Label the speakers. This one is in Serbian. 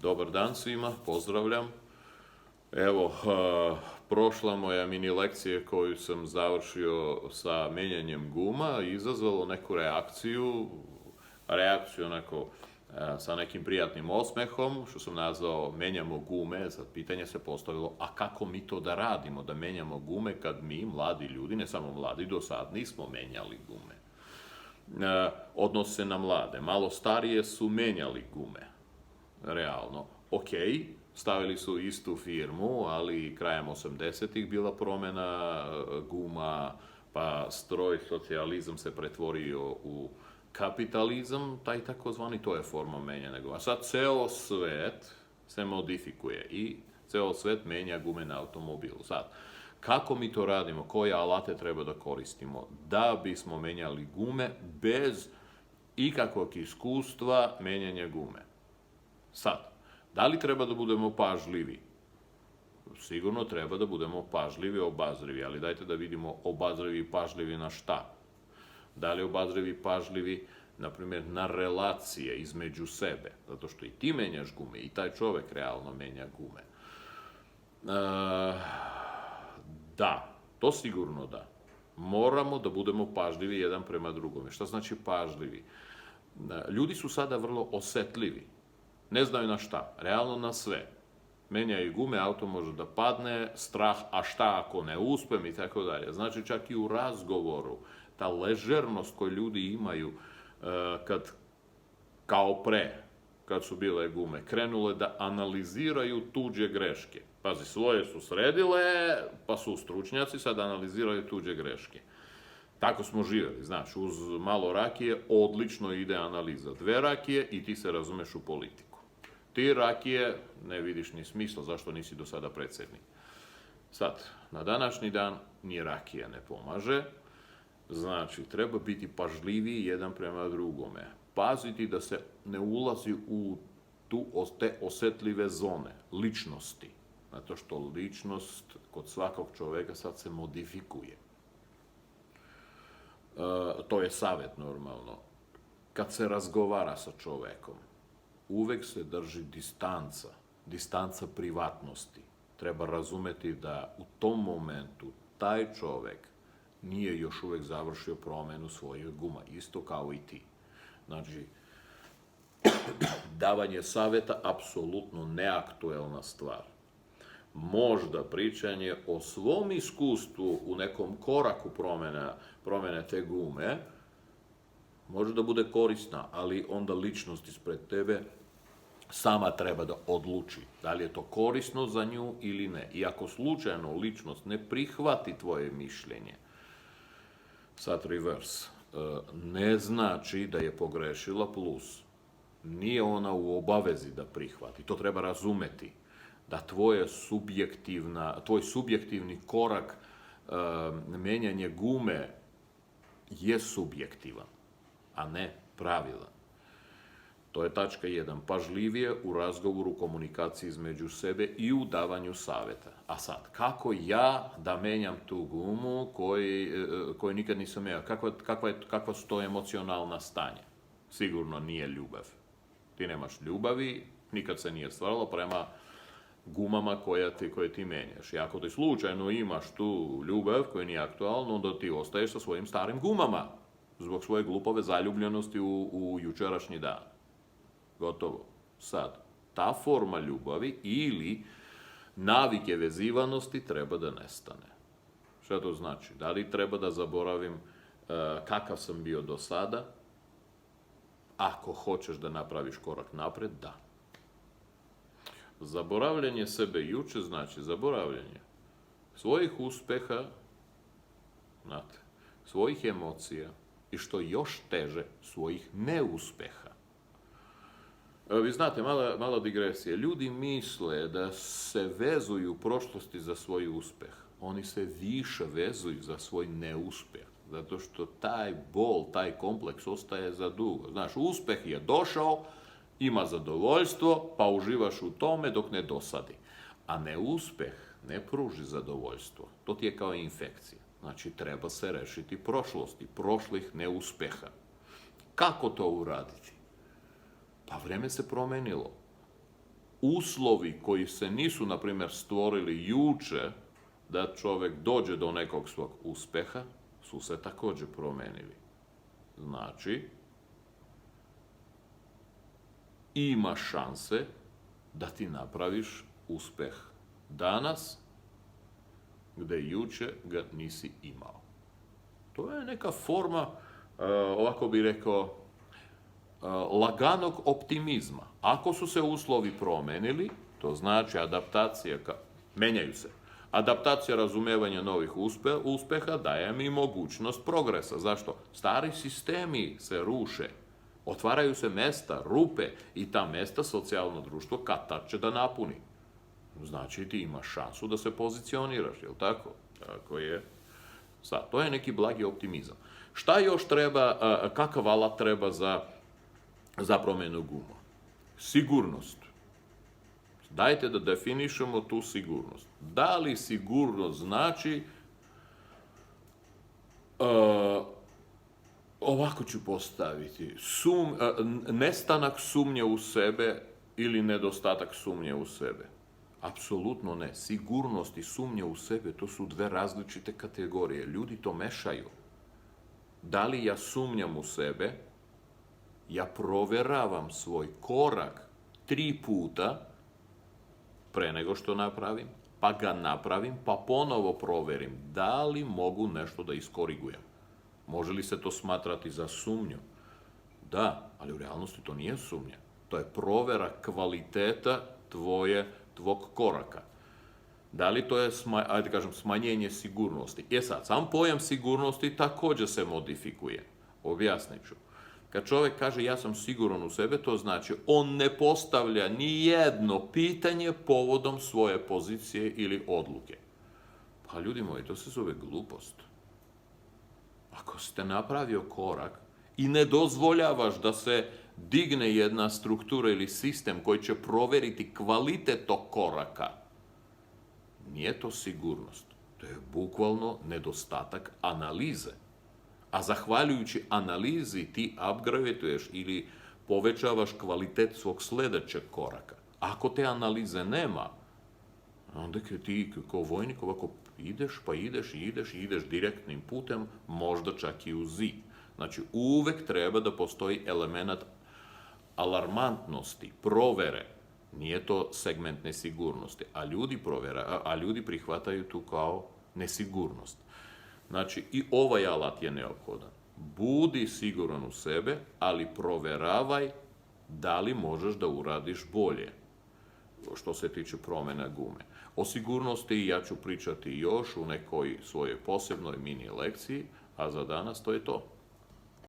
Speaker 1: Dobar dan svima, pozdravljam. Evo, prošla moja mini lekcija koju sam završio sa menjanjem guma izazvalo neku reakciju onako sa nekim prijatnim osmehom, što sam nazvao menjamo gume. Sad pitanje se postavilo, a kako mi to da radimo, da menjamo gume kad mi, mladi ljudi, ne samo mladi, do sad nismo menjali gume. Odnose na mlade, malo starije su menjali gume, realno. Ok, stavili su istu firmu, ali krajem 80-ih bila promjena guma, pa stroj socijalizam se pretvorio u kapitalizam, taj takozvani, to je forma menjanja guma. A sad ceo svet se modifikuje i ceo svet menja gume na automobilu. Sad, kako mi to radimo, koje alate treba da koristimo da bismo menjali gume bez ikakvog iskustva menjanja gume? Sad, da li treba da budemo pažljivi? Sigurno treba da budemo pažljivi, obazrivi, ali dajte da vidimo obazrivi i pažljivi na šta? Da li obazrivi i pažljivi, na primjer, na relacije između sebe, zato što i ti menjaš gume i taj čovek realno menja gume. Da, to sigurno da. Moramo da budemo pažljivi jedan prema drugome. Šta znači pažljivi? Ljudi su sada vrlo osetljivi. Ne znaju na šta, realno na sve. Menjaju gume, auto može da padne, strah, a šta ako ne uspem i tako dalje. Znači čak i u razgovoru, ta ležernost koju ljudi imaju kad, kao pre, kad su bile gume, krenule da analiziraju tuđe greške. Pazi, svoje su sredile, pa su stručnjaci, sad analiziraju tuđe greške. Tako smo živjeli, znaš, uz malo rakije odlično ide analiza. 2 rakije i ti se razumeš u politiku. Ti rakije ne vidiš ni smisla zašto nisi do sada predsjednik. Sad, na današnji dan ni rakija ne pomaže, znači treba biti pažljiviji jedan prema drugome. Paziti da se ne ulazi u te osetljive zone, ličnosti. Zato što ličnost kod svakog čoveka sad se modifikuje. To je savjet normalno. Kad se razgovara sa čovekom, uvek se drži distanca privatnosti. Treba razumeti da u tom momentu taj čovek nije još uvek završio promenu svojih guma, isto kao i ti. Znači, davanje saveta apsolutno neaktuelna stvar. Možda pričanje o svom iskustvu u nekom koraku promene te gume može da bude korisna, ali onda ličnost ispred tebe sama treba da odluči da li je to korisno za nju ili ne. I ako slučajno ličnost ne prihvati tvoje mišljenje, sad reverse, ne znači da je pogrešila, plus nije ona u obavezi da prihvati. To treba razumeti. Da tvoj subjektivni korak menjanje gume je subjektivan, a ne pravilan. To je tačka 1. Pažljivije u razgovoru, komunikaciji između sebe i u davanju saveta. A sad, kako ja da menjam tu gumu koju nikad nisam menjao? Kakva su to emocionalna stanja? Sigurno nije ljubav. Ti nemaš ljubavi, nikad se nije stvaralo prema gumama koje ti menjaš. I ako ti slučajno imaš tu ljubav koja nije aktualna, onda ti ostaješ sa svojim starim gumama zbog svoje glupave zaljubljenosti u jučerašnji dan. Gotovo. Sad, ta forma ljubavi ili navike vezivanosti treba da nestane. Šta to znači? Da li treba da zaboravim kakav sam bio do sada? Ako hoćeš da napraviš korak napred, da. Zaboravljanje sebe juče znači zaboravljanje svojih uspeha, znate, svojih emocija i što još teže, svojih neuspeha. Vi znate, mala digresija. Ljudi misle da se vezuju u prošlosti za svoj uspeh. Oni se više vezuju za svoj neuspeh. Zato što taj bol, taj kompleks ostaje za dugo. Znaš, uspeh je došao, ima zadovoljstvo, pa uživaš u tome dok ne dosadi. A neuspeh ne pruži zadovoljstvo. To ti je kao infekcija. Znači, treba se rešiti prošlosti, prošlih neuspeha. Kako to uraditi? Pa vreme se promenilo. uslovi koji se nisu, na primjer, stvorili juče da čovjek dođe do nekog svog uspeha, su se također promenili. Znači, ima šanse da ti napraviš uspeh danas, gdje juče ga nisi imao. To je neka forma, ovako bih rekao, laganog optimizma. Ako su se uslovi promenili, to znači adaptacija, menjaju se. Adaptacija razumevanja novih uspeha daje mi mogućnost progresa. Zašto? Stari sistemi se ruše. Otvaraju se mesta, rupe i ta mesta socijalno društvo kad-tad će da napuni. Znači ti imaš šansu da se pozicioniraš, jel tako? Tako je. Sad, to je neki blagi optimizam. Šta još treba, kakav alat treba za promjenu guma? Sigurnost. Dajte da definišemo tu sigurnost. Da li sigurnost znači, ovako ću postaviti, nestanak sumnje u sebe ili nedostatak sumnje u sebe? Apsolutno ne. Sigurnost i sumnje u sebe, to su dve različite kategorije. Ljudi to mešaju. Da li ja sumnjam u sebe, ja provjeravam svoj korak 3 puta pre nego što napravim, pa ga napravim, pa ponovo provjerim da li mogu nešto da iskorigujem. Može li se to smatrati za sumnju? Da, ali u realnosti to nije sumnja. To je provjera kvaliteta tvog koraka. Da li to je, smanjenje sigurnosti? Sad, sam pojam sigurnosti također se modifikuje. Objasnit ću. Kad čovjek kaže ja sam siguran u sebe, to znači on ne postavlja ni jedno pitanje povodom svoje pozicije ili odluke. Pa ljudi moji, to se zove glupost. Ako ste napravio korak i ne dozvoljavaš da se digne jedna struktura ili sistem koji će provjeriti kvalitet tog koraka, nije to sigurnost. To je bukvalno nedostatak analize. A zahvaljujući analizi ti upgradeuješ ili povećavaš kvalitet svog sljedećeg koraka. Ako te analize nema, onda ti kao vojnik ovako ideš direktnim putem, možda čak i u zid. Znači, uvek treba da postoji element alarmantnosti, provere. Nije to segment nesigurnosti, a ljudi prihvataju tu kao nesigurnost. Znači, i ovaj alat je neophodan. Budi siguran u sebe, ali proveravaj da li možeš da uradiš bolje, što se tiče promjena gume. O sigurnosti ja ću pričati još u nekoj svojoj posebnoj mini lekciji, a za danas to je to.